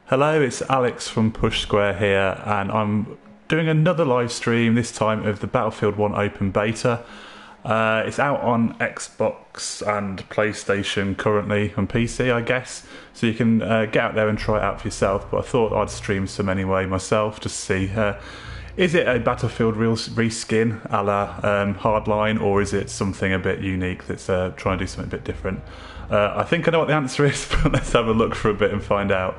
Hello, it's Alex from Push Square here, and I'm doing another live stream, this time of the Battlefield 1 Open Beta. It's out on Xbox and PlayStation currently, and PC I guess, so you can get out there and try it out for yourself, but I thought I'd stream some anyway myself, just to see, is it a Battlefield reskin a la Hardline, or is it something a bit unique that's trying to do something a bit different? I think I know what the answer is, but let's have a look for a bit and find out.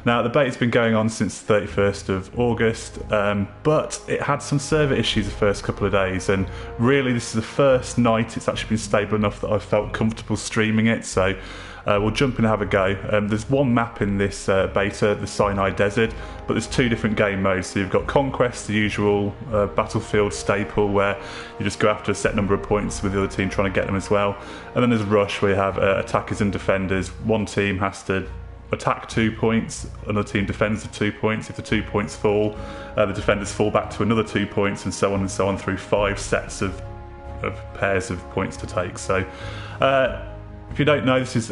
Now, the beta's been going on since the 31st of August, but it had some server issues the first couple of days, and really this is the first night it's actually been stable enough that I felt comfortable streaming it, so we'll jump in and have a go. There's one map in this beta, the Sinai Desert, but there's two different game modes. So you've got Conquest, the usual Battlefield staple, where you just go after a set number of points with the other team trying to get them as well. And then there's Rush, where you have attackers and defenders. One team has to attack 2 points, another team defends the 2 points. If the 2 points fall, the defenders fall back to another 2 points, and so on through 5 sets of pairs of points to take. So if you don't know, this is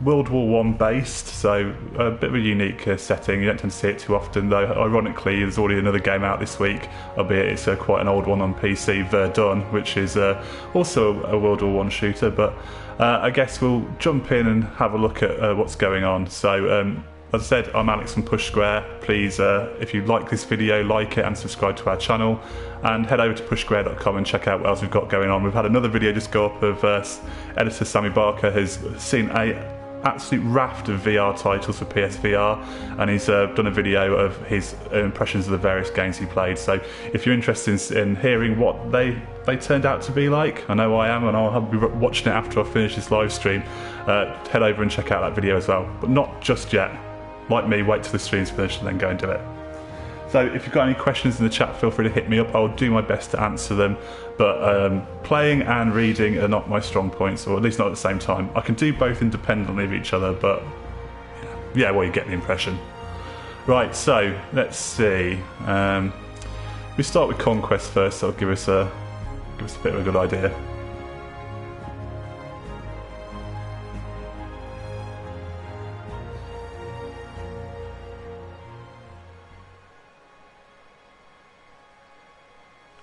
World War I based, so a bit of a unique setting. You don't tend to see it too often, though. Ironically, there's already another game out this week, albeit it's quite an old one on PC, Verdun, which is also a World War I shooter, but I guess we'll jump in and have a look at what's going on. So, as I said, I'm Alex from Push Square. Please, if you like this video, like it and subscribe to our channel, and head over to pushsquare.com and check out what else we've got going on. We've had another video just go up of editor Sammy Barker has seen a absolute raft of VR titles for PSVR, and he's done a video of his impressions of the various games he played. So if you're interested in hearing what they turned out to be like, I know I am, and I'll be watching it after I finish this live stream, head over and check out that video as well. But not just yet. Like me, wait till the stream's finished and then go and do it. So if you've got any questions in the chat, feel free to hit me up. I'll do my best to answer them, but playing and reading are not my strong points, or at least not at the same time. I can do both independently of each other, but yeah, well, you get the impression. Right, so let's see. We start with Conquest first, so it'll give us a bit of a good idea.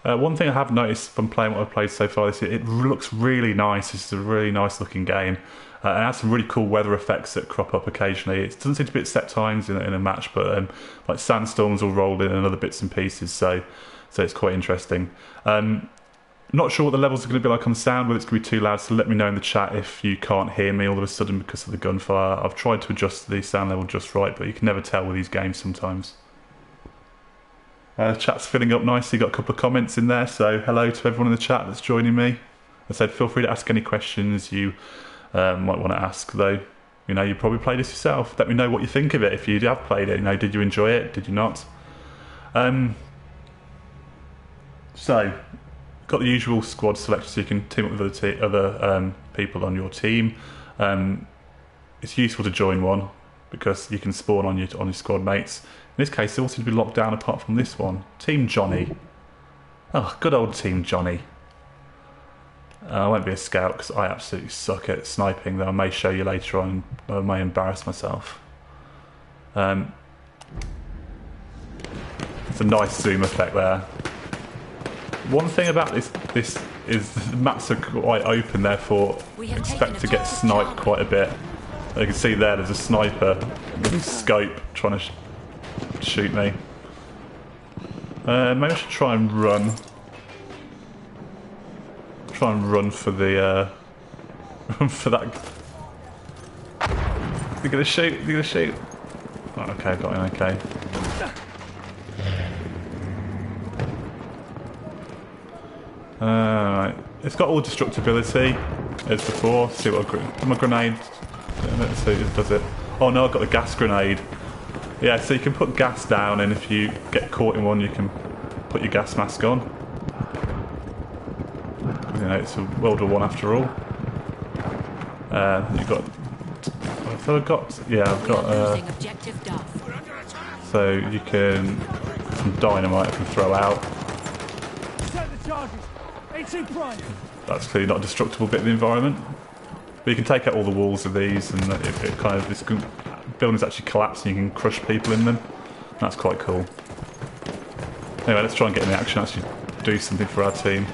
One thing I have noticed from playing what I've played so far this year, it looks really nice. This is a really nice looking game. And it has some really cool weather effects that crop up occasionally. It doesn't seem to be at set times in a match, but like sandstorms will roll in and other bits and pieces, so it's quite interesting. Not sure what the levels are going to be like on sound, whether it's going to be too loud, so let me know in the chat if you can't hear me all of a sudden because of the gunfire. I've tried to adjust the sound level just right, but you can never tell with these games sometimes. Chat's filling up nicely, got a couple of comments in there, so hello to everyone in the chat that's joining me. I said feel free to ask any questions you might want to ask, though. You know, you probably played this yourself. Let me know what you think of it if you have played it. You know, did you enjoy it? Did you not? So, got the usual squad selection, so you can team up with other people on your team. It's useful to join one because you can spawn on your squad mates. In this case, they all seem to be locked down apart from this one. Team Johnny. Oh, good old Team Johnny. I won't be a scout because I absolutely suck at sniping, though I may show you later on. I may embarrass myself. It's a nice zoom effect there. One thing about this is the maps are quite open, therefore expect to get sniped quite a bit. You can see there's a sniper with a scope trying to shoot me. Maybe I should try and run. Try and run for the for that. You're gonna shoot. You're gonna shoot. Oh, okay, got him. Okay. Right. It's got all destructibility as before. See what my grenade. Let's see if it does it. Oh no, I've got the gas grenade. Yeah, so you can put gas down, and if you get caught in one, you can put your gas mask on. You know, it's a World War I after all. You've got. So I've got. Yeah, I've got. So you can some dynamite I can throw out. That's clearly not a destructible bit of the environment. But you can take out all the walls of these, and it kind of this buildings actually collapse and you can crush people in them. That's quite cool. Anyway, let's try and get in the action, actually do something for our team.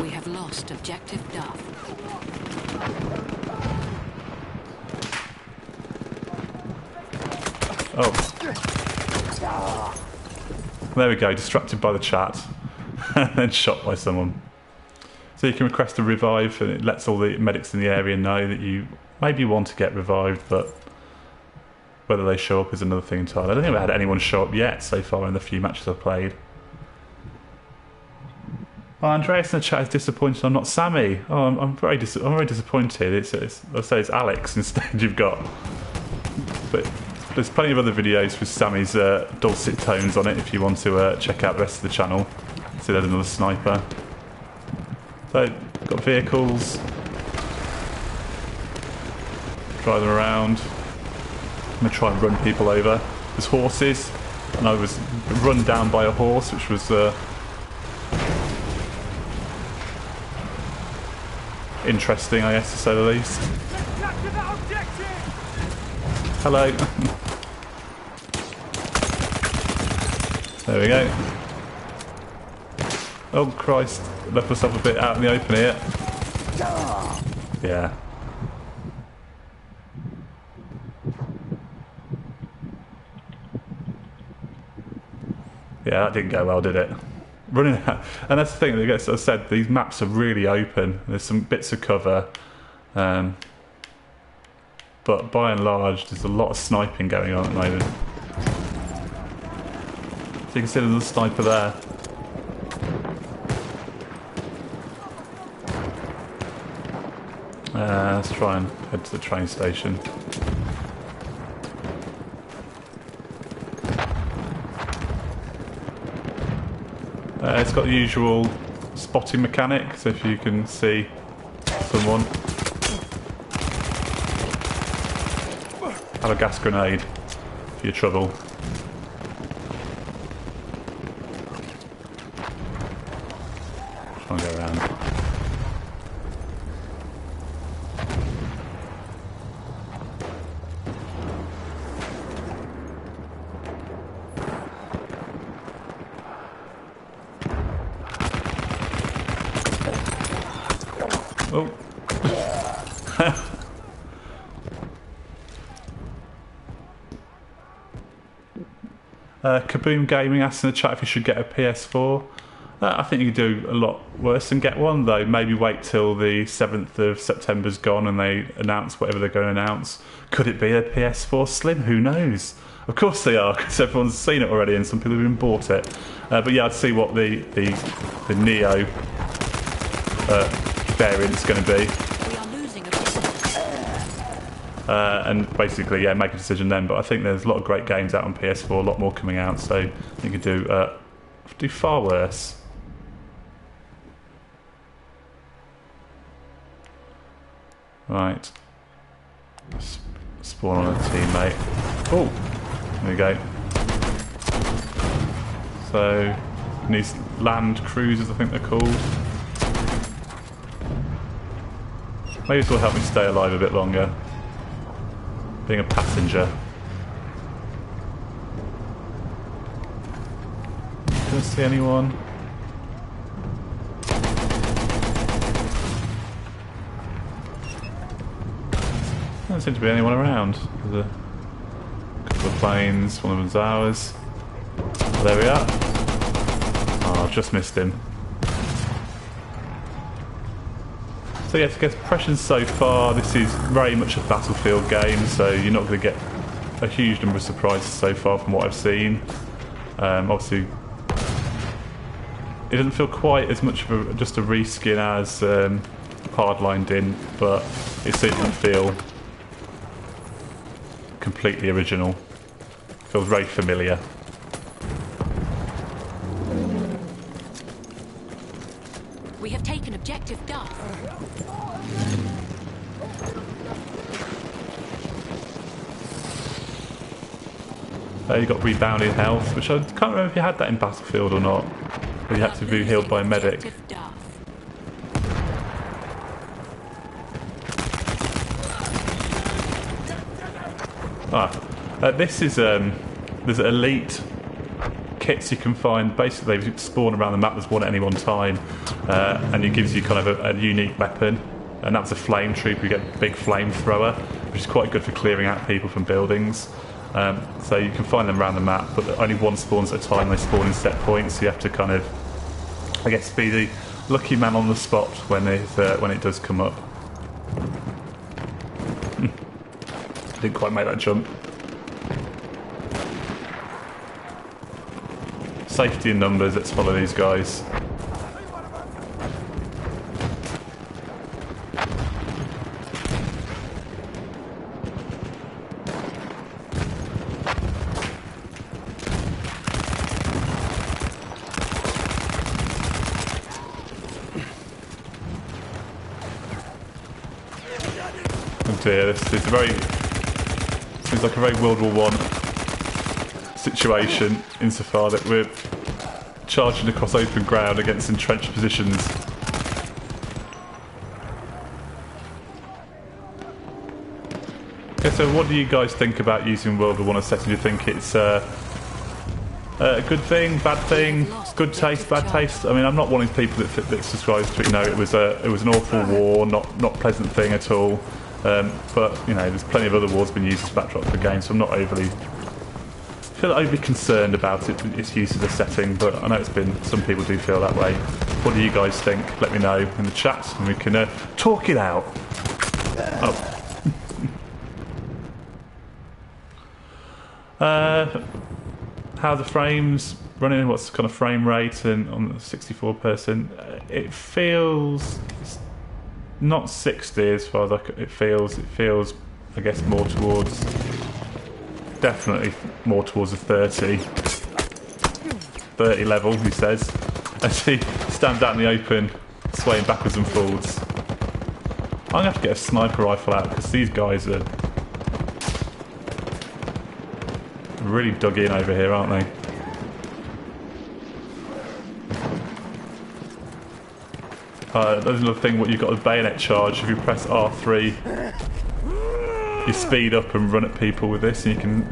We have lost objective Duff. Oh. There we go, distracted by the chat. And then shot by someone. So you can request a revive and it lets all the medics in the area know that you maybe want to get revived, but whether they show up is another thing entirely. I don't think I've had anyone show up yet so far in the few matches I've played. Oh, Andreas in the chat is disappointed I'm not Sammy. Oh, I'm very disappointed. I'll say it's Alex instead you've got. But there's plenty of other videos with Sammy's dulcet tones on it if you want to check out the rest of the channel. See, there's another sniper. So, got vehicles. Drive them around. I'm going to try and run people over. There's horses, and I was run down by a horse, which was interesting, I guess, to say the least. Hello. There we go. Oh Christ, left myself a bit out in the open here. Yeah. Yeah, that didn't go well, did it? Running out. And that's the thing, as I said, these maps are really open. There's some bits of cover. But by and large, there's a lot of sniping going on at the moment. So you can see there's a sniper there. Let's try and head to the train station. It's got the usual spotting mechanic, so if you can see someone, have a gas grenade for your trouble. Try and go around. Oh. Kaboom Gaming asks in the chat if you should get a PS4. I think you can do a lot worse than get one, though. Maybe wait till the 7th of September's gone and they announce whatever they're going to announce. Could it be a PS4 Slim? Who knows? Of course they are, because everyone's seen it already and some people have even bought it. But yeah, I'd see what the Neo variant's going to be. And basically, yeah, make a decision then. But I think there's a lot of great games out on PS4, a lot more coming out, so you could do far worse. Right. Spawn on a teammate. Oh, there we go. So, these land cruisers, I think they're called. Maybe this will help me stay alive a bit longer. Being a passenger. Don't see anyone. Doesn't seem to be anyone around. There's a couple of planes, one of them's ours. There we are. Oh, I've just missed him. So yeah, to get impressions so far, this is very much a Battlefield game, so you're not going to get a huge number of surprises so far from what I've seen. Obviously, it doesn't feel quite as much of just a reskin as Hardline did, but it doesn't feel completely original. It feels very familiar. We have taken objective Duff. You got rebounded health, which I can't remember if you had that in Battlefield or not. But you had to be healed by a medic. This is there's elite kits you can find. Basically, they spawn around the map. There's one at any one time, and it gives you kind of a unique weapon. And that's a flame trooper. You get a big flamethrower, which is quite good for clearing out people from buildings. So you can find them around the map, but only one spawns at a time. They spawn in set points, so you have to kind of, I guess, be the lucky man on the spot when it does come up. Didn't quite make that jump. Safety in numbers, let's follow these guys. Oh dear, this is seems like a very World War One situation insofar that we're charging across open ground against entrenched positions. Okay, so what do you guys think about using World War One as setting? Do you think it's a good thing, bad thing, good taste, bad taste? I mean, I'm not one of these people that subscribes to it. You know, it was an awful war, not pleasant thing at all. But you know, there's plenty of other wars been used as backdrop for games, so I'm not overly concerned about its use as a setting. But I know some people do feel that way. What do you guys think? Let me know in the chat, and we can talk it out. Oh. How the frames running? What's the kind of frame rate and on the 64%? It feels not 60 as far as it feels. It feels, I guess, more towards, definitely more towards the 30 level. He says as he stands out in the open, swaying backwards and forwards. I'm gonna have to get a sniper rifle out because these guys are really dug in over here, aren't they? There's another thing, what you've got a bayonet charge. If you press R3, you speed up and run at people with this, and you can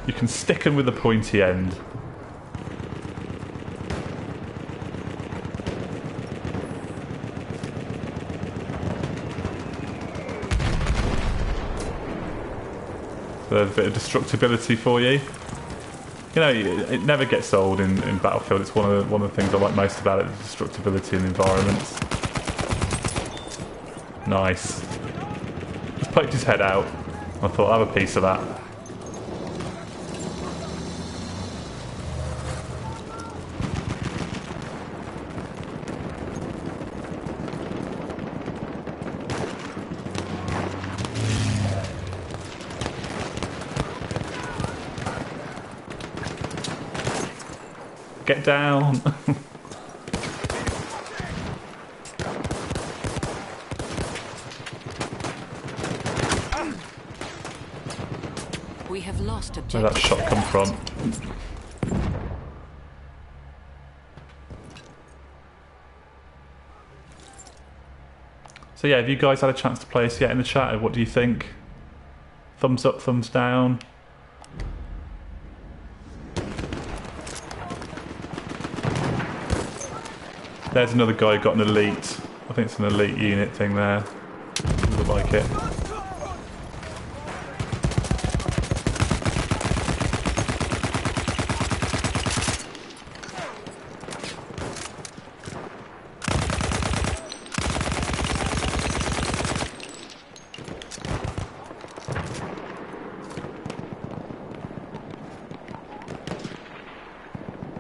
you can stick them with the pointy end. So there's a bit of destructibility for you. You know, it never gets old in Battlefield. It's one of the things I like most about it, the destructibility in the environments. Nice. Just poked his head out. I thought, I'll have a piece of that. Get down! We have lost objective. Where that shot come from? So yeah, have you guys had a chance to play us yet in the chat? What do you think? Thumbs up, thumbs down? There's another guy who got an elite. I think it's an elite unit thing there. Look like it.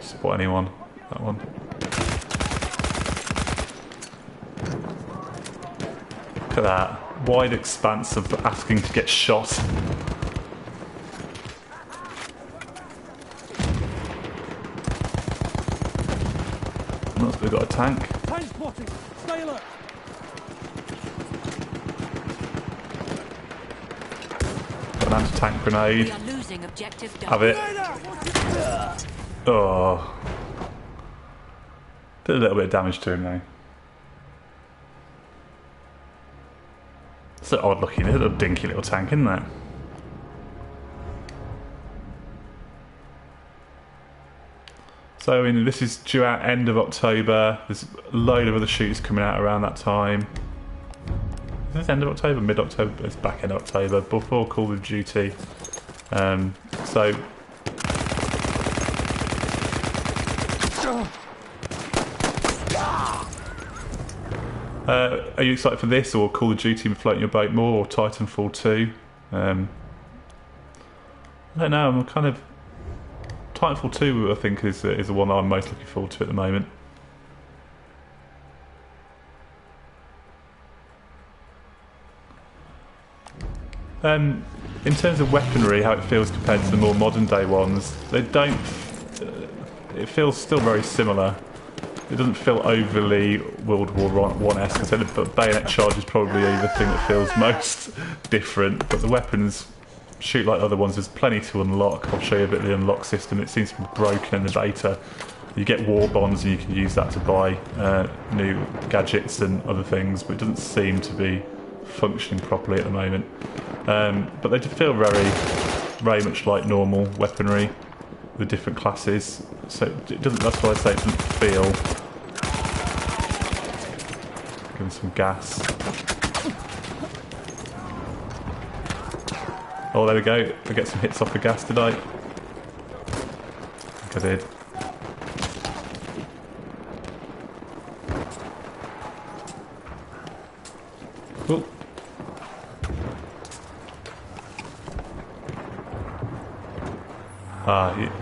Spot anyone? That one. Look at that wide expanse of asking to get shot. Must have got a tank. Tank spotted. Stay alert. Got an anti-tank grenade. We are losing objective done. Have it. Oh. Did a little bit of damage to him though. It's an odd looking little dinky little tank, isn't that? So I mean, this is due out end of October. There's a load of other shoots coming out around that time. Is this end of October? Mid-October? It's back end of October, before Call of Duty. So... are you excited for this, or Call of Duty and Floating Your Boat more, or Titanfall 2? I don't know, I'm kind of... Titanfall 2 I think is the one I'm most looking forward to at the moment. In terms of weaponry, how it feels compared to the more modern day ones, they don't... it feels still very similar. It doesn't feel overly World War One-esque. I said the bayonet charge is probably the thing that feels most different, but the weapons shoot like other ones. There's plenty to unlock. I'll show you a bit of the unlock system. It seems to be broken in the beta. You get war bonds and you can use that to buy new gadgets and other things, but it doesn't seem to be functioning properly at the moment. But they feel very much like normal weaponry with different classes. So it doesn't. That's why I say it doesn't feel. Give them some gas. Oh, there we go. I get some hits off the gas, did I? I think I did. Cool.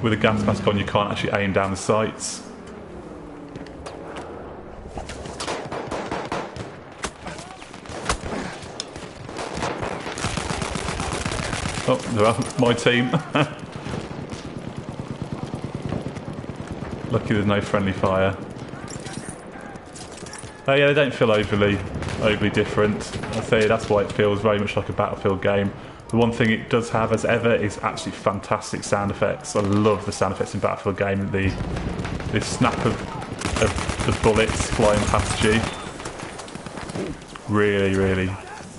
With a gas mask on, you can't actually aim down the sights. Oh, they're my team. Lucky there's no friendly fire. Oh yeah, they don't feel overly different. I'd say that's why it feels very much like a Battlefield game. The one thing it does have, as ever, is absolutely fantastic sound effects. I love the sound effects in Battlefield game. The snap of the bullets flying past you really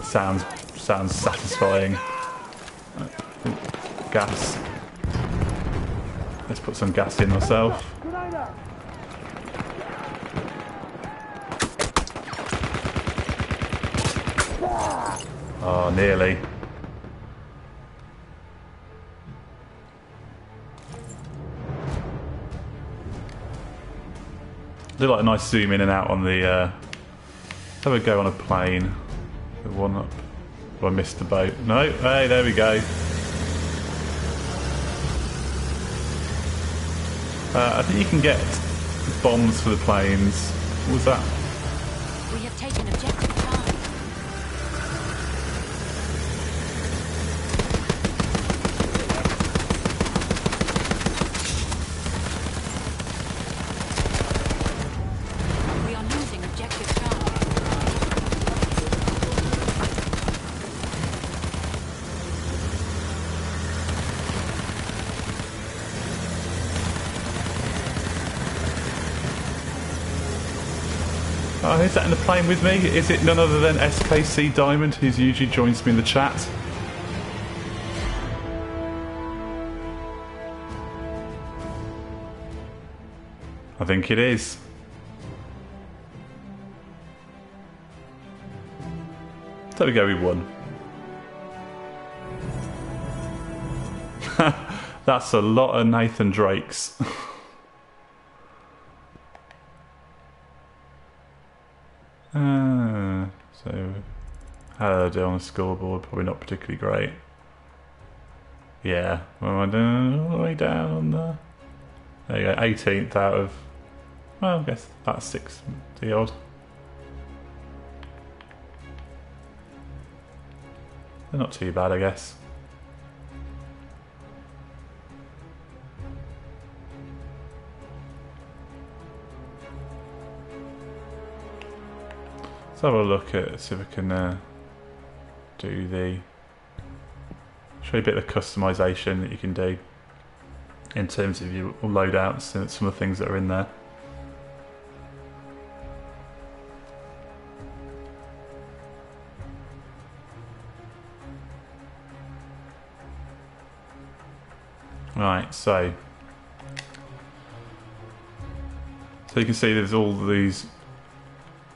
sounds satisfying. Gas. Let's put some gas in myself. Oh, nearly. Do like a nice zoom in and out on the. Have a go on a plane. The one up. Oh, I missed the boat. No, hey, there we go. I think you can get bombs for the planes. What was that? We have taken objective Charlie. We are losing objective Charlie. Oh, who's that in the plane with me? Is it none other than SKC Diamond, who usually joins me in the chat? I think it is. There we go, we won. That's a lot of Nathan Drakes. So, how did I do on the scoreboard? Probably not particularly great. Yeah, where am I doing? All the way down on the... There you go, 18th out of... Well, I guess that's 60 odd. They're not too bad, I guess. Let's have a look at, see if we can do the... Show you a bit of the customization that you can do in terms of your loadouts and some of the things that are in there. Right, so So you can see there's all these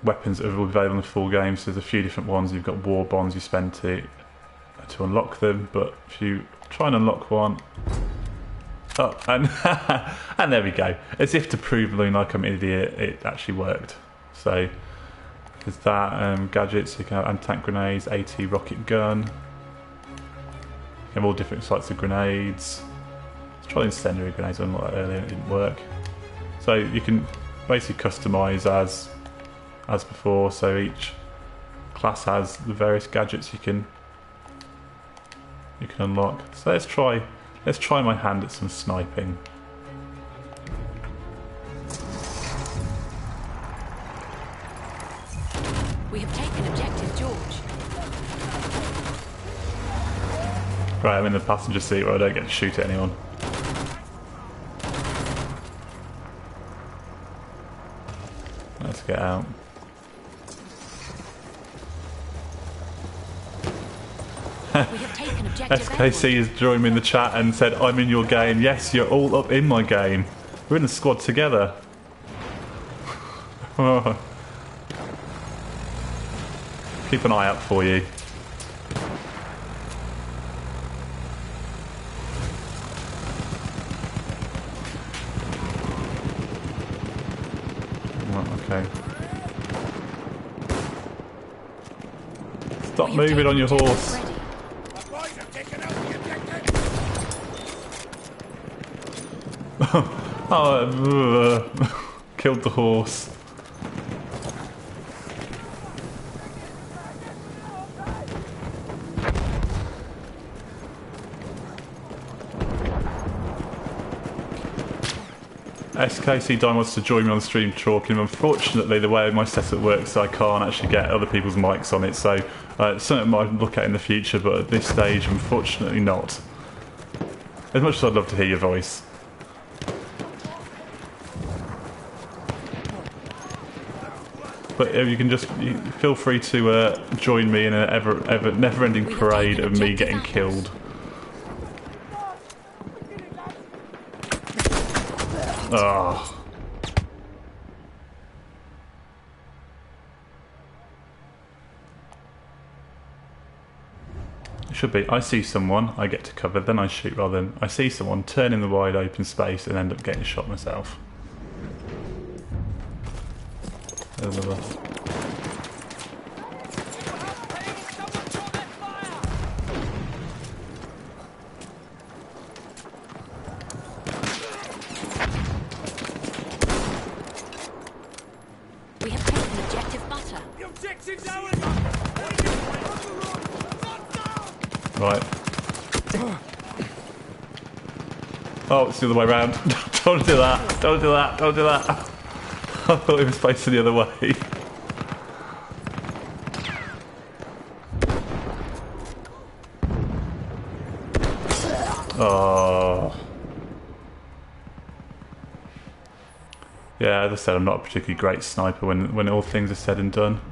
weapons that are available in the full game. So there's a few different ones. You've got war bonds you spend to unlock them, but if you try and unlock one, oh, and and there we go. As if to prove like I'm an idiot, it actually worked. So there's that. Gadgets, you can have anti-tank grenades, AT rocket gun. You have all different types of grenades. Let's try the incendiary grenades. I unlocked that earlier and it didn't work. So you can basically customise as before. So each class has the various gadgets you can unlock. So let's try my hand at some sniping. We have taken objective George. Right, I'm in the passenger seat where I don't get to shoot at anyone. Let's get out. We have taken objective SKC has joined me in the chat and said, I'm in your game. Yes, you're all up in my game. We're in the squad together. Keep an eye out for you. Okay. Stop moving on your horse. Killed the horse. SKC Dime wants to join me on the stream talking. Unfortunately, the way my setup works, I can't actually get other people's mics on it, so it's something I might look at in the future, but at this stage, unfortunately not. As much as I'd love to hear your voice. But you can just feel free to join me in an ever never-ending parade of me getting killed. Oh. It should be, I see someone, I get to cover, then I shoot, rather than I see someone, turn in the wide open space and end up getting shot myself. There's another. We have taken objective butter. The objective's ours! Right. Oh, it's the other way around. Don't do that. Don't do that. Don't do that. I thought it was facing the other way. Oh. Yeah, as I said, I'm not a particularly great sniper when all things are said and done.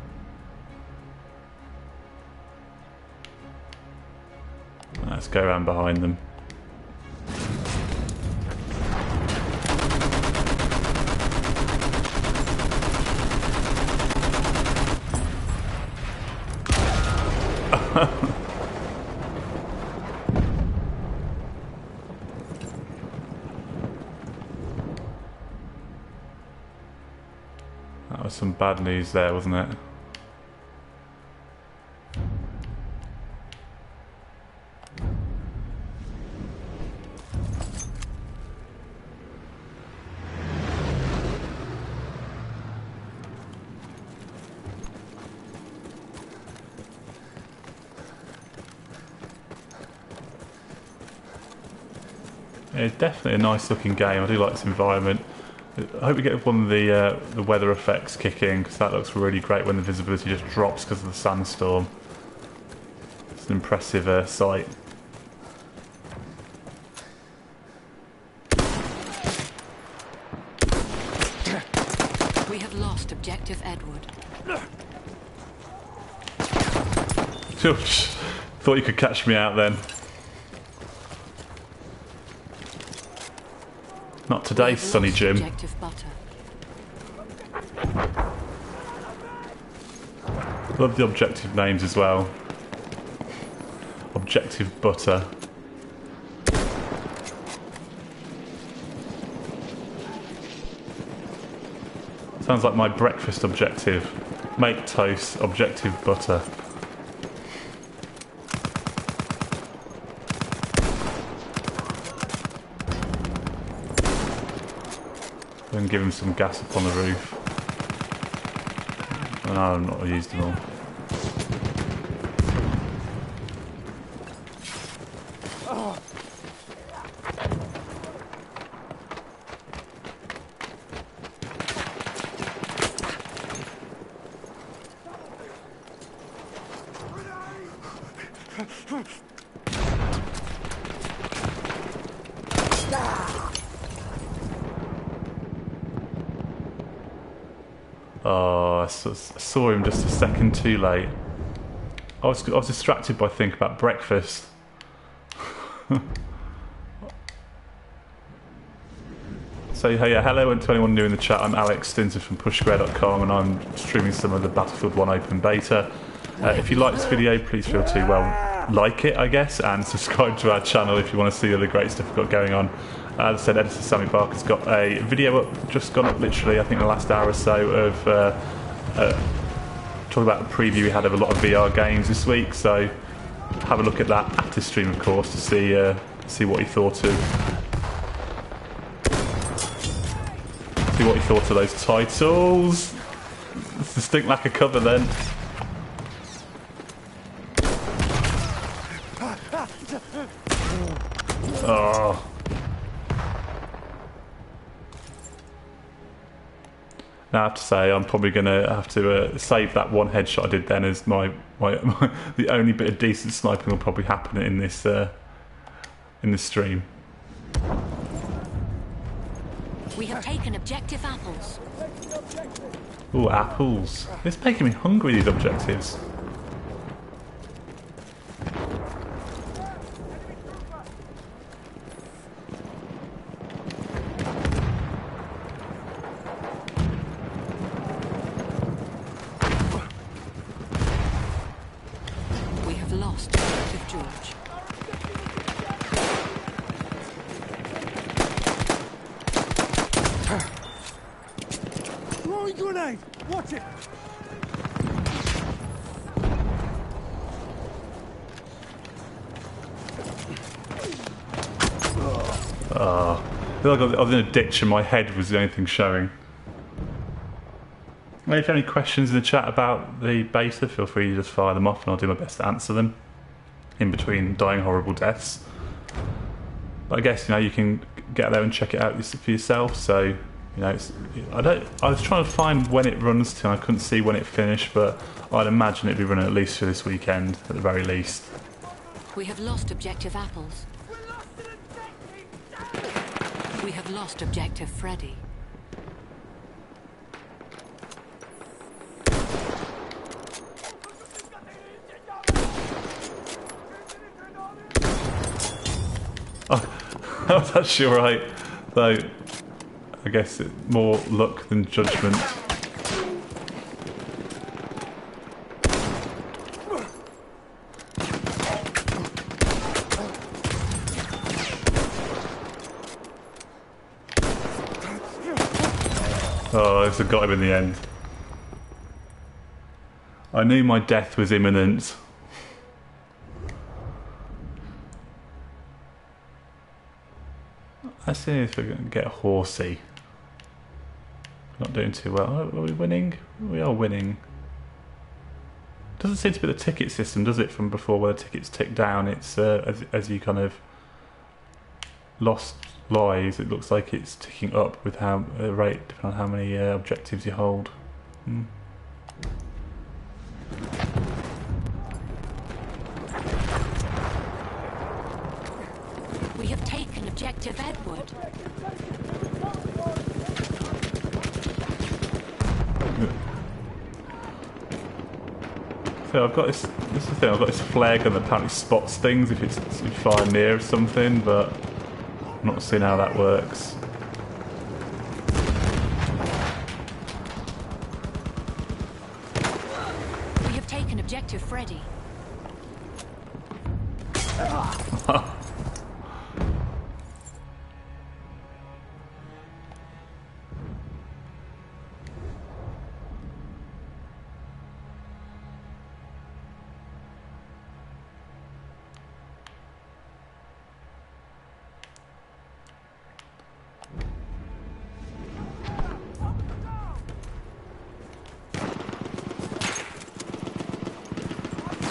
Let's go around behind them. That was some bad news there, wasn't it? It's definitely a nice looking game. I do like this environment. I hope we get one of the weather effects kicking, because that looks really great when the visibility just drops because of the sandstorm. It's an impressive sight. We have lost objective Edward. Thought you could catch me out then. Not today, Sonny Jim. Objective butter. Love the objective names as well. Objective butter. Sounds like my breakfast objective. Make toast, objective butter. And give him some gas up on the roof. Oh, no, I'm not used them all. Oh, I saw him just a second too late. I was distracted by thinking about breakfast. So yeah, hello to anyone new in the chat. I'm Alex Stinson from pushsquare.com and I'm streaming some of the Battlefield 1 open beta. If you like this video, please feel to, well, like it, I guess, and subscribe to our channel if you want to see all the great stuff we've got going on. As I said, editor Sammy Barker's got a video up, just gone up literally, I think in the last hour or so, of talking about the preview we had of a lot of VR games this week, so have a look at that after stream, of course, to see what he thought of those titles. It's distinct lack of cover then. Oh. Now I have to say, I'm probably going to have to save that one headshot I did then as the only bit of decent sniping will probably happen in this stream. We have taken objective apples. Ooh, apples. It's making me hungry, these objectives. We have lost objective George. Throwing grenade! Watch it! I feel like I was in a ditch and my head was the only thing showing. If you have any questions in the chat about the beta, feel free to just fire them off and I'll do my best to answer them in between dying horrible deaths. But I guess, you know, you can get there and check it out for yourself, so, you know, I was trying to find when it runs to, and I couldn't see when it finished, but I'd imagine it'd be running at least for this weekend, at the very least. We have lost objective apples. We have lost objective Freddy. Oh, that was actually alright, though I guess it's more luck than judgment. Oh, I got him in the end. I knew my death was imminent. Let's see if we can get a horsey. Not doing too well. Are we winning? We are winning. Doesn't seem to be the ticket system, does it, from before where the tickets tick down? It's as you kind of lost lives, it looks like it's ticking up with how rate depending on how many objectives you hold. We have taken objective Edward. So I've got this is the thing, I've got this flare gun that apparently spots things if it's you fire near something, but I'm not seeing how that works. We have Objective Freddy.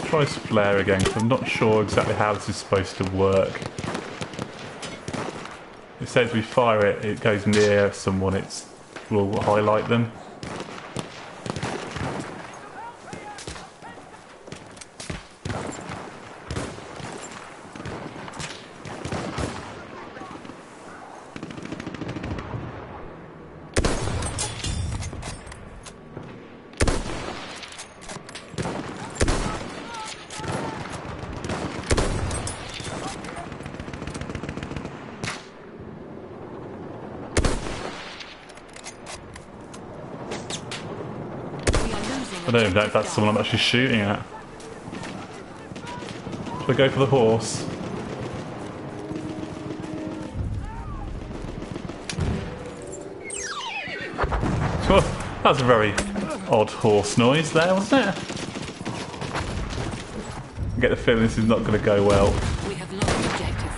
Try this flare again, because I'm not sure exactly how this is supposed to work. It says we fire it, it goes near someone, it will highlight them. I don't even know if that's someone I'm actually shooting at. Should I go for the horse? Well, that was a very odd horse noise there, wasn't it? I get the feeling this is not going to go well. We have lost Objective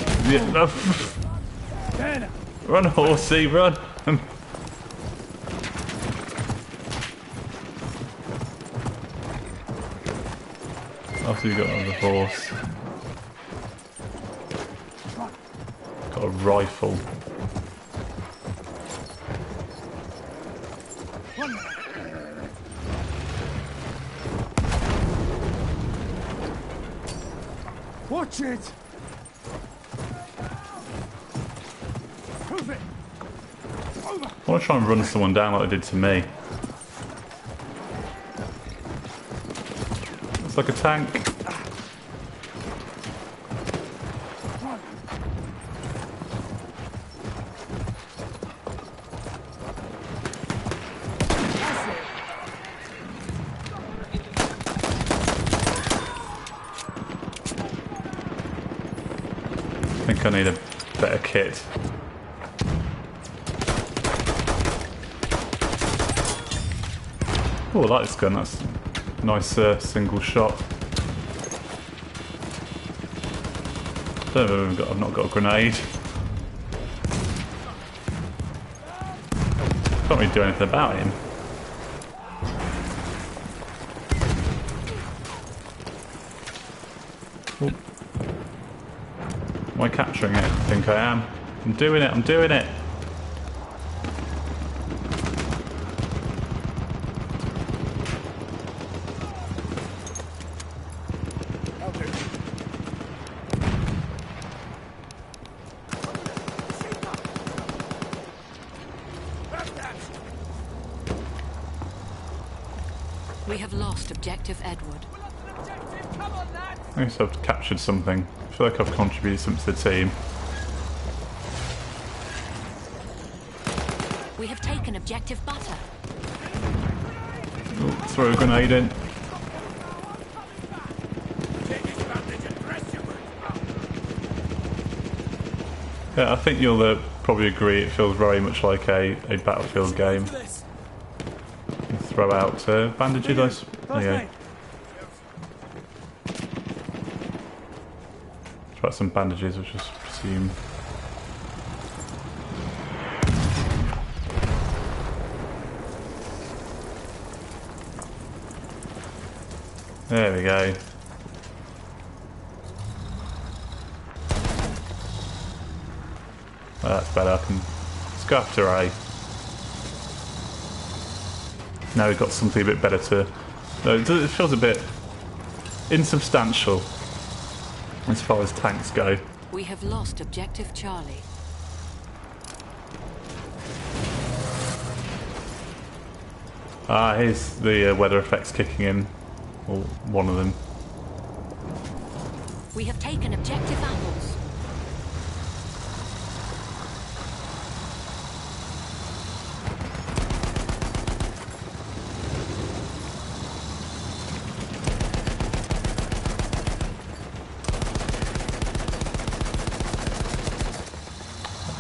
Freddy. Yeah, no. Run, horsey, run! After you got another horse. Got a rifle. Watch it! Move it! Over! I want to try and run someone down like they did to me. It's like a tank. I think I need a better kit. Oh, I like this gun. That's a nice single shot. Don't know if I've not got a grenade. Can't really do anything about him. Oh. Am I capturing it? I think I am. I'm doing it, I'm doing it! We have lost Objective Edward. I guess I've captured something. I feel like I've contributed something to the team. We have taken Objective Butter. Oh, throw a grenade in. Yeah, I think you'll probably agree it feels very much like a Battlefield game. You throw out bandages, there you go. Throw out some bandages, I just presume. There we go. Oh, that's better. I can let's go after A. Now we've got something a bit better to. No, it feels a bit insubstantial as far as tanks go. We have lost Objective Charlie. Ah, here's the weather effects kicking in. Or one of them. We have taken Objective Apples.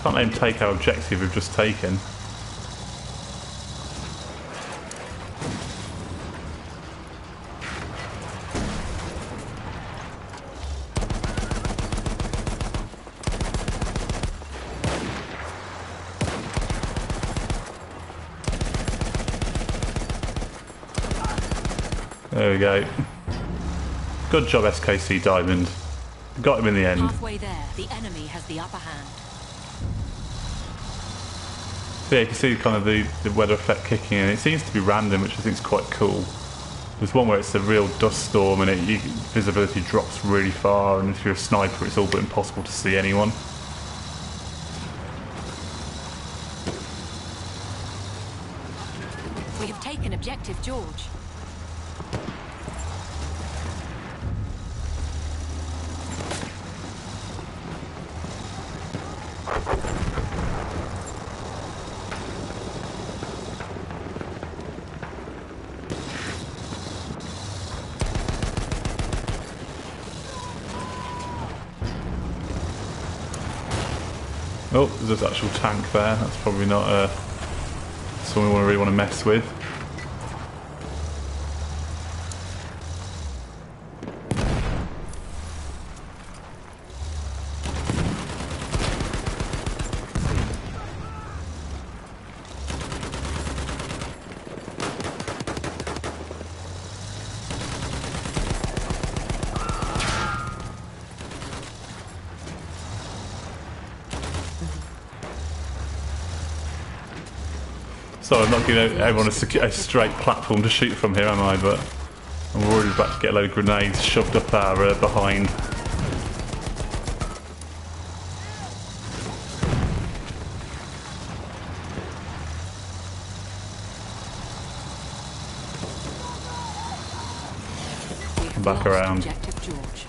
Can't let him take our objective we've just taken. There we go. Good job, SKC Diamond. Got him in the end. Halfway there, the enemy has the upper hand. So yeah, you can see kind of the weather effect kicking in. It seems to be random, which I think is quite cool. There's one where it's a real dust storm and visibility drops really far, and if you're a sniper it's all but impossible to see anyone. We have taken objective George. Oh, there's an actual tank there. That's probably not something we really want to mess with. So I'm not giving everyone a straight platform to shoot from here, am I? But I'm already about to get a load of grenades shoved up our behind. Come back around. Objective George.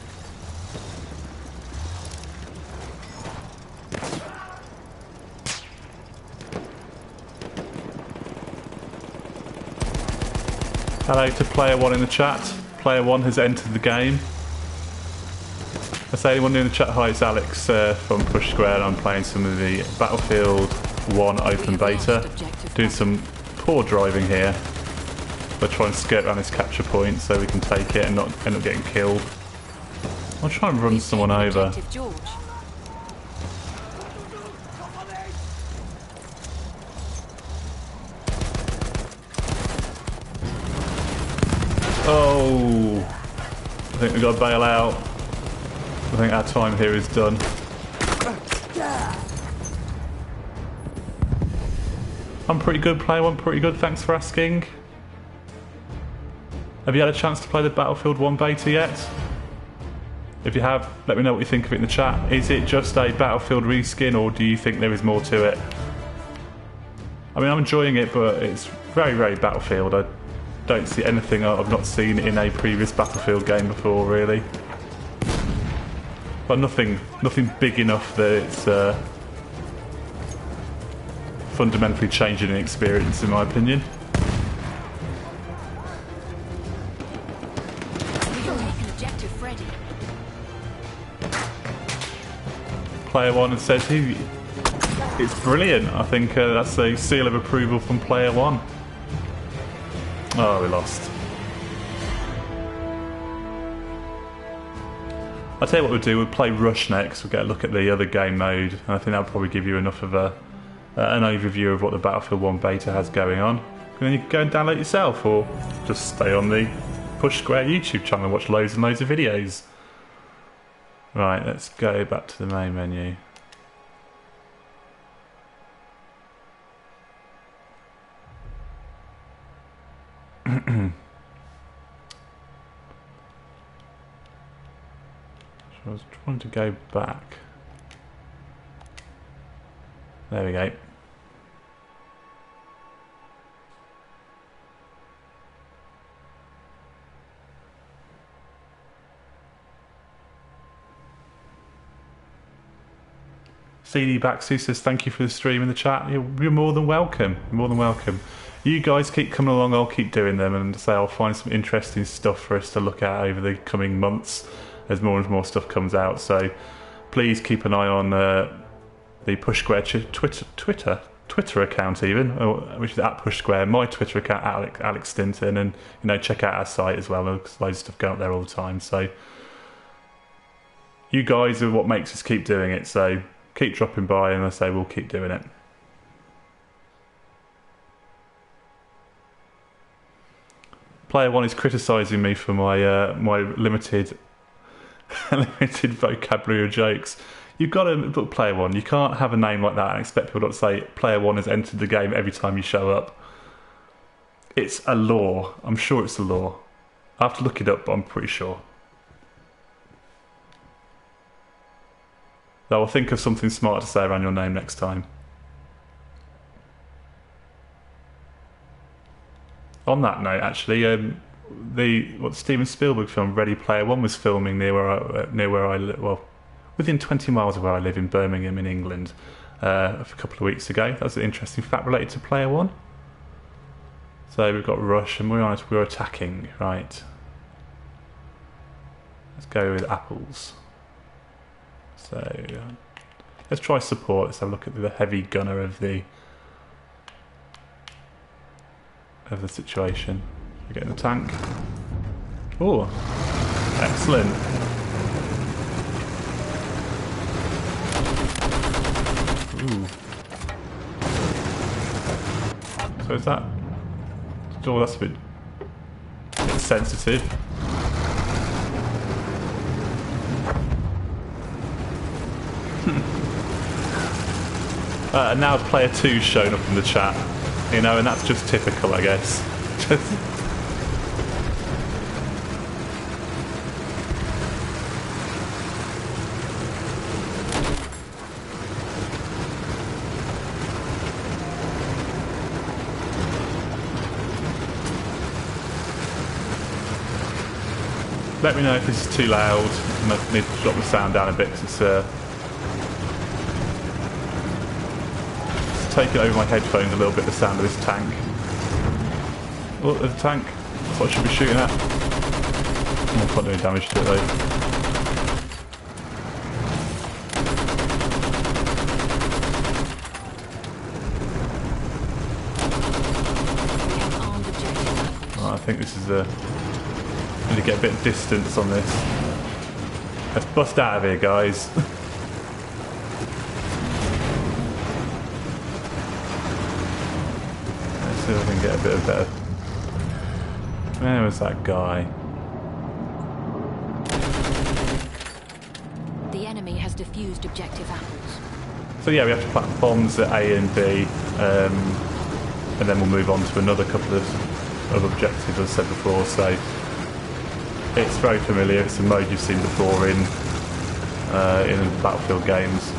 Hello to player one in the chat. Player one has entered the game. I say anyone in the chat, hi, it's Alex from Push Square, and I'm playing some of the Battlefield 1 open beta. Doing some poor driving here. We're trying to skirt around this capture point so we can take it and not end up getting killed. I'll try and run someone over. Oh, I think we've got to bail out. I think our time here is done. I'm pretty good, player one, pretty good, thanks for asking. Have you had a chance to play the Battlefield 1 beta yet? If you have, let me know what you think of it in the chat. Is it just a Battlefield reskin, or do you think there is more to it? I mean, I'm enjoying it, but it's very, very Battlefield. I don't see anything I've not seen in a previous Battlefield game before, really. But nothing big enough that it's fundamentally changing the experience, in my opinion. Player one says it's brilliant. I think that's a seal of approval from player one. Oh, we lost. I'll tell you what we'll do, we'll play Rush next, we'll get a look at the other game mode, and I think that'll probably give you enough of an overview of what the Battlefield 1 beta has going on. And then you can go and download it yourself, or just stay on the Push Square YouTube channel and watch loads and loads of videos. Right, let's go back to the main menu. I was trying to go back. There we go. CD Baxu says thank you for the stream in the chat. You're more than welcome. You're more than welcome. You guys keep coming along, I'll keep doing them, and say I'll find some interesting stuff for us to look at over the coming months as more and more stuff comes out. So please keep an eye on the Push Square Twitter account even, which is at Push Square, my Twitter account, Alex Stinton, and check out our site as well. There's loads of stuff going up there all the time. So you guys are what makes us keep doing it. So keep dropping by, and I say we'll keep doing it. Player one is criticising me for my my limited vocabulary of jokes. You've got to book player one. You can't have a name like that and expect people not to say player one has entered the game every time you show up. It's a law. I'm sure it's a law. I have to look it up, but I'm pretty sure. Though I'll think of something smart to say around your name next time. On that note, actually, the Steven Spielberg film Ready Player One was filming near where I live. Well, within 20 miles of where I live in Birmingham in England a couple of weeks ago. That was an interesting fact related to Player One. So we've got Rush and we're attacking, right. Let's go with apples. So let's try support. Let's have a look at the heavy gunner of the situation. We get in the tank. Oh, excellent. Ooh. So is that? Oh, that's a bit sensitive. And now player 2's shown up in the chat, and that's just typical, I guess. Let me know if this is too loud. I might need to drop the sound down a bit because it's taking over my headphones a little bit, the sound of this tank. Oh, there's a tank. That's what I should be shooting at. Oh, I can't do any damage to it though. Oh, I think this is a... I need to get a bit of distance on this. Let's bust out of here, guys. Let's see if I can get a bit of better. Where was that guy? The enemy has defused objective apples. So yeah, we have to plant bombs at A and B, and then we'll move on to another couple of objectives, as I said before. So it's very familiar. It's a mode you've seen before in Battlefield games.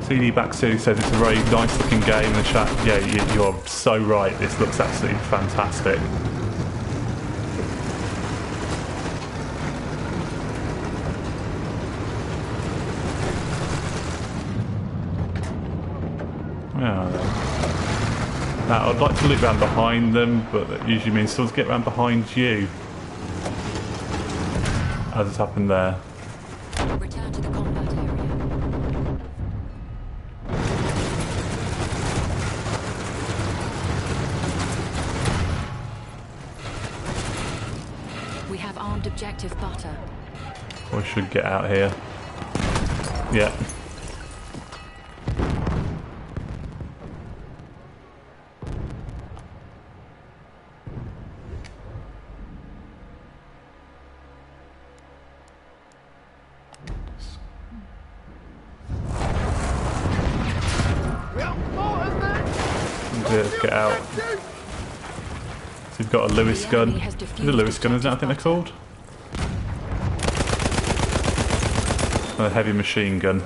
CD Backseat says it's a very nice looking game in the chat. Yeah, you are so right. This looks absolutely fantastic. Yeah. Now, I'd like to look around behind them, but that usually means someone's get around behind you. As has happened there. Return to the combat area. We have armed objective butter. I should get out here. Yeah. Let's get out. So you've got a Lewis gun. The Lewis gun, is that I think they're called? A heavy machine gun.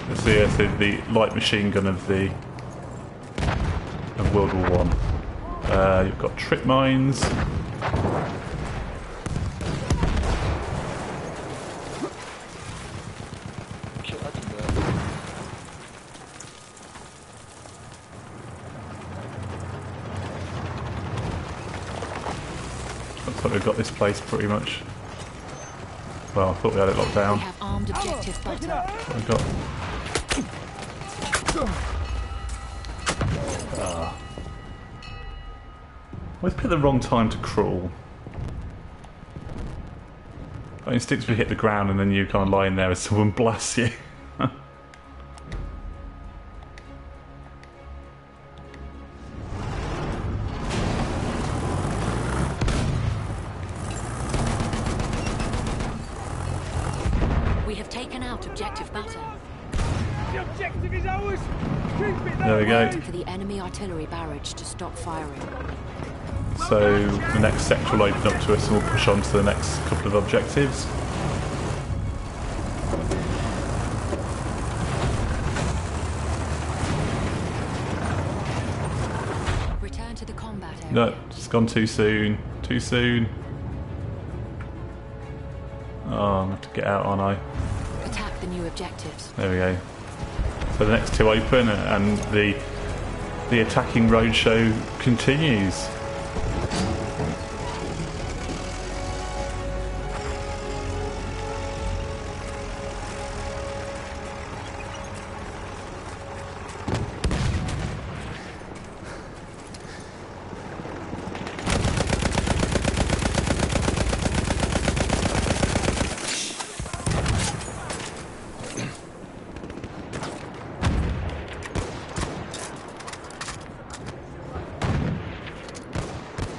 Let's see, so the light machine gun of World War One. You've got trip mines. Shit, I didn't know. Looks like we've got this place pretty much. Well, I thought we had it locked We down. have armed objective butter. We've got. Always pick the wrong time to crawl. I instinctively hit the ground and then you kind of lie in there as someone blasts you. We have taken out objective butter. The objective is ours! Keep it that There we go. way. For the enemy artillery barrage to stop firing. So the next sector will open up to us and we'll push on to the next couple of objectives. Return to the combat area. No, it's gone too soon. Too soon. Oh, I'm going to have to get out, aren't I? Attack the new objectives. There we go. So the next two open and the attacking roadshow continues.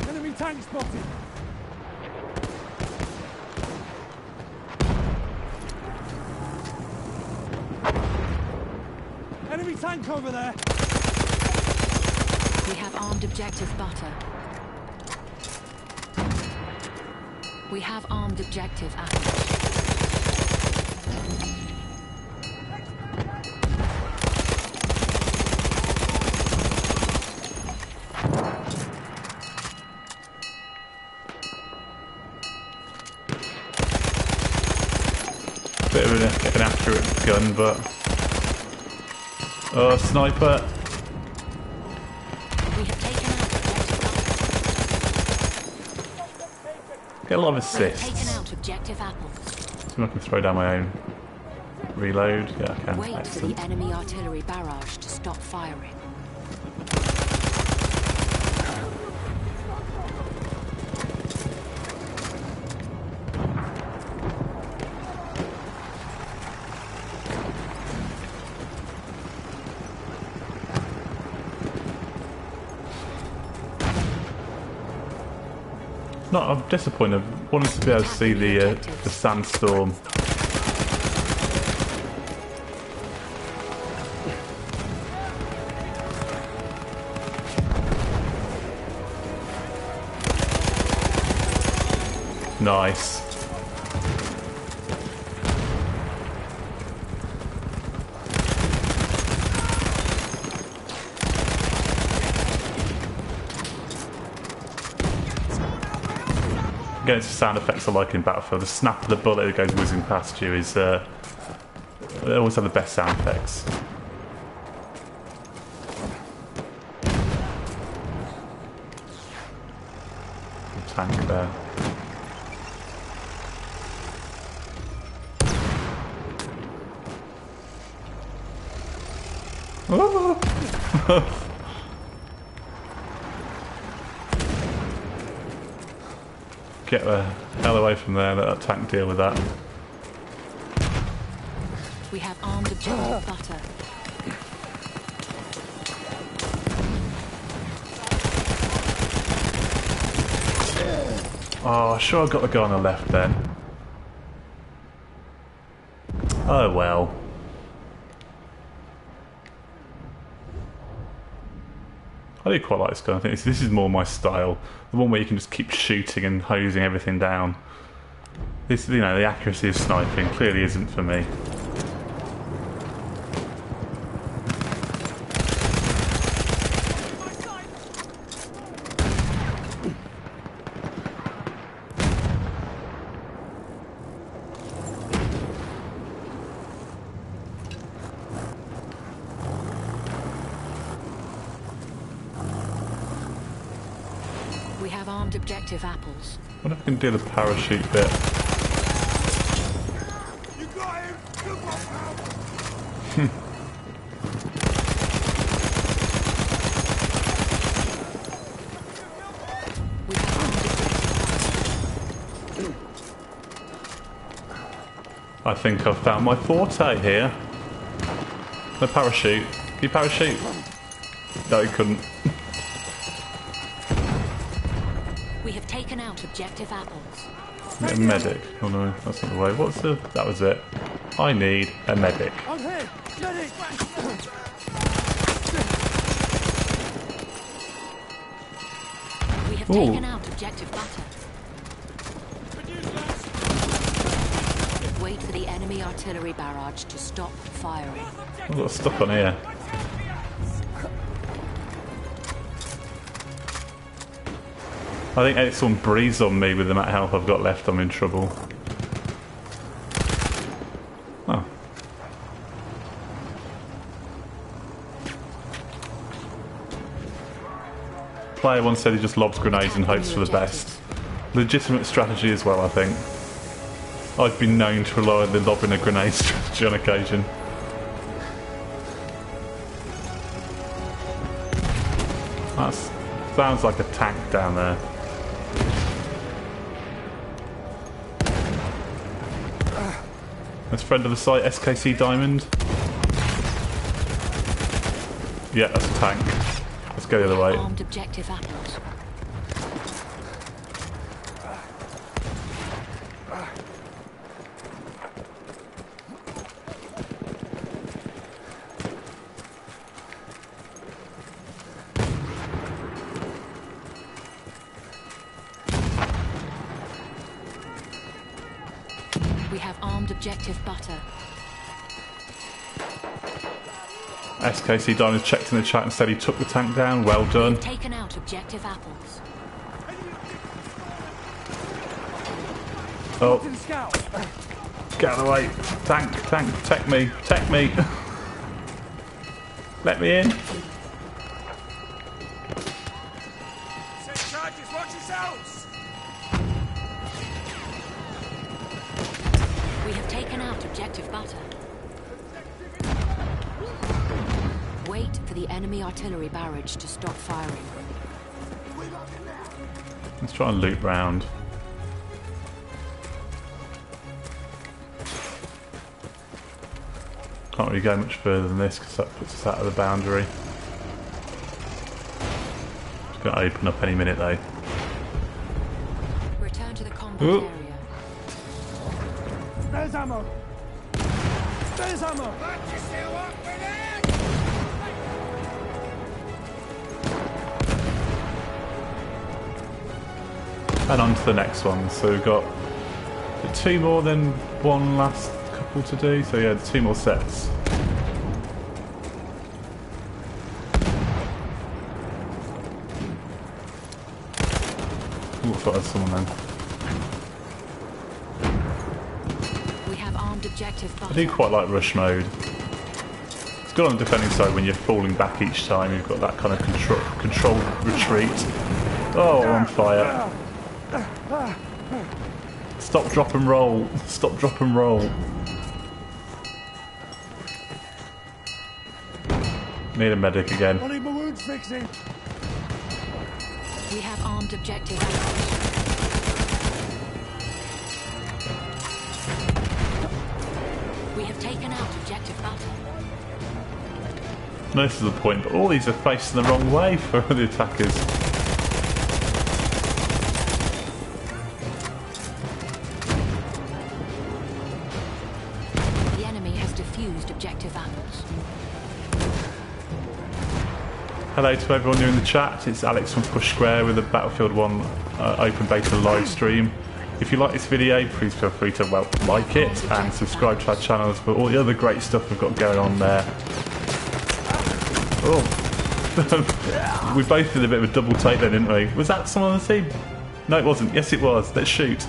Enemy tank spotted. Enemy tank over there. We have armed objective butter. We have armed objective apple. Bit of an accurate gun, but... Oh, sniper! We have taken out objective butter. Get a lot of We have taken assists. out objective apple. So I can throw down my own. Reload. Yeah, I can. Wait for Excellent. the enemy artillery barrage to stop firing. No, I'm disappointed. I wanted to be able to see the sandstorm. Nice. Again, it's the sound effects I like in Battlefield. The snap of the bullet that goes whizzing past you is... they always have the best sound effects. Tank there. Get the hell away from there, let that tank deal with that. We have armed objective butter. Oh, sure I got the guy on the left then. Oh well. I do quite like this gun. I think this is more my style. The one where you can just keep shooting and hosing everything down. This, you know, the accuracy of sniping clearly isn't for me. We have armed objective apples. I wonder if I can do the parachute bit. You got him! Good one, pal! We have armed objective I think I've found my forte here. The parachute. Can you parachute? No, you couldn't. We have taken out objective apples. Get a medic. Oh no, that's not the way. What's the... That was it. I need a medic. I'm here! Medic! We have Ooh. taken out objective butter. Wait for the enemy artillery barrage to stop firing. I've got stuff on here. I think if someone breathes on me with the amount of health I've got left, I'm in trouble. Oh. Player once said he just lobs grenades and hopes for the best. Legitimate strategy as well, I think. I've been known to rely on the lobbing a grenade strategy on occasion. That sounds like a tank down there. That's friend of the site, SKC Diamond. Yeah, that's a tank. Let's go the other way. Armed objective apples. We have armed objective butter. SKC Diamond checked in the chat and said he took the tank down. Well done. We've taken out objective apples. Oh, To the scout! get out of the way. Tank, protect me, protect me. Let me in. Set charges, watch yourselves! We have taken out objective butter. Wait for the enemy artillery barrage to stop firing. Let's try and loop round. Can't really go much further than this because that puts us out of the boundary. It's going to open up any minute though. Return to the combat Ooh. area. There's ammo! There's ammo! Watch yourself up with it! And on to the next one. So we've got two more than one last couple to do. So yeah, 2 more sets. Ooh, I thought I was someone then. We have armed objective I butter. do quite like rush mode. It's good on the defending side when you're falling back each time. You've got that kind of controlled retreat. Oh, on fire. Stop, drop and roll. Stop, drop and roll. Need a medic again. I need my wounds fixing! We have armed objective apples. We have taken out objective butter. No, this is the point, but all these are facing the wrong way for the attackers. The enemy has defused objective apples. Hello to everyone new in the chat. It's Alex from Push Square with a Battlefield 1 open beta live stream. If you like this video, please feel free to like it and subscribe to our channels for all the other great stuff we've got going on there. Oh, we both did a bit of a double take then, didn't we? Was that someone on the team? No, it wasn't. Yes, it was. Let's shoot.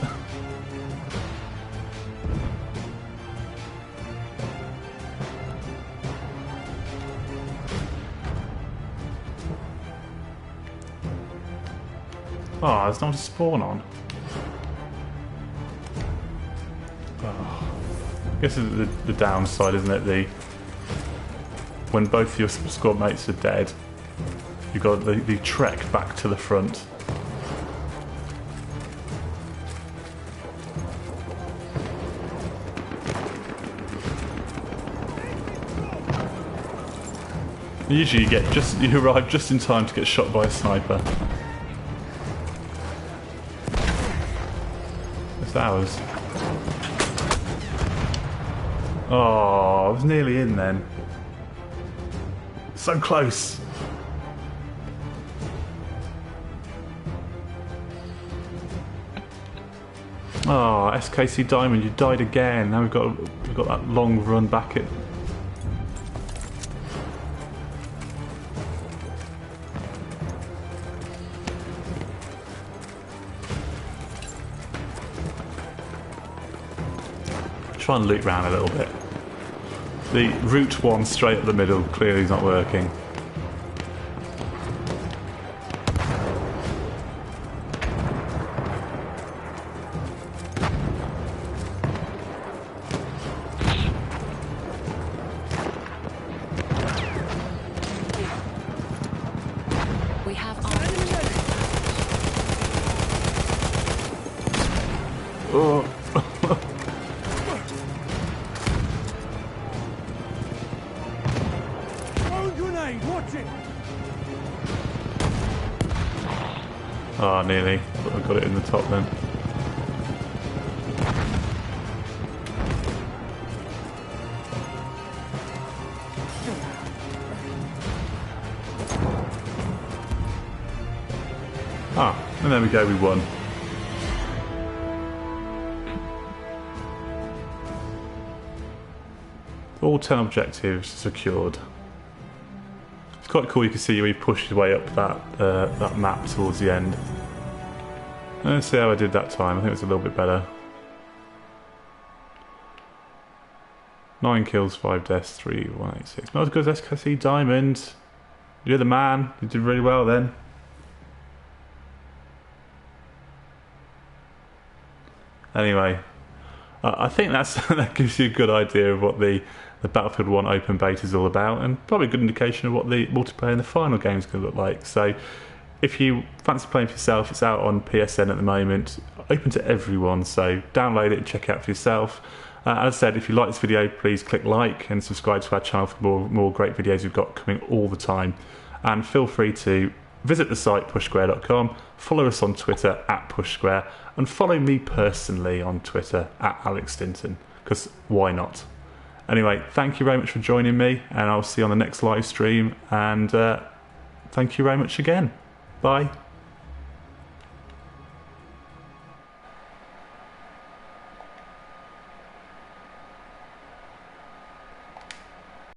Oh, there's no one to spawn on. Oh. I guess it's the downside, isn't it? When both your squad mates are dead, you've got the trek back to the front. Usually you arrive just in time to get shot by a sniper. It's ours. Oh, I was nearly in then. So close. Oh, SKC Diamond, you died again. Now we've got that long run back at. Try and loop round a little bit. The route one straight up the middle clearly is not working. We have Oh. Throw grenade, watch it! Oh, nearly. Thought I got it in the top then. Ah, and there we go, we won. All 10 objectives secured. It's quite cool, you can see we pushed his way up that map towards the end. Let's see how I did that time, I think it was a little bit better. 9 kills, 5 deaths, 3, 186. Not as good as SKC Diamond. You're the man, you did really well then. Anyway, I think that gives you a good idea of what the Battlefield 1 open beta is all about, and probably a good indication of what the multiplayer in the final game is going to look like. So if you fancy playing for yourself, it's out on PSN at the moment, open to everyone, so download it and check it out for yourself. As I said, if you like this video, please click like and subscribe to our channel for more great videos we've got coming all the time. And feel free to visit the site pushsquare.com, follow us on Twitter @pushsquare, and follow me personally on Twitter @Alex Stinton, because why not? Anyway, thank you very much for joining me, and I'll see you on the next live stream, and thank you very much again. Bye.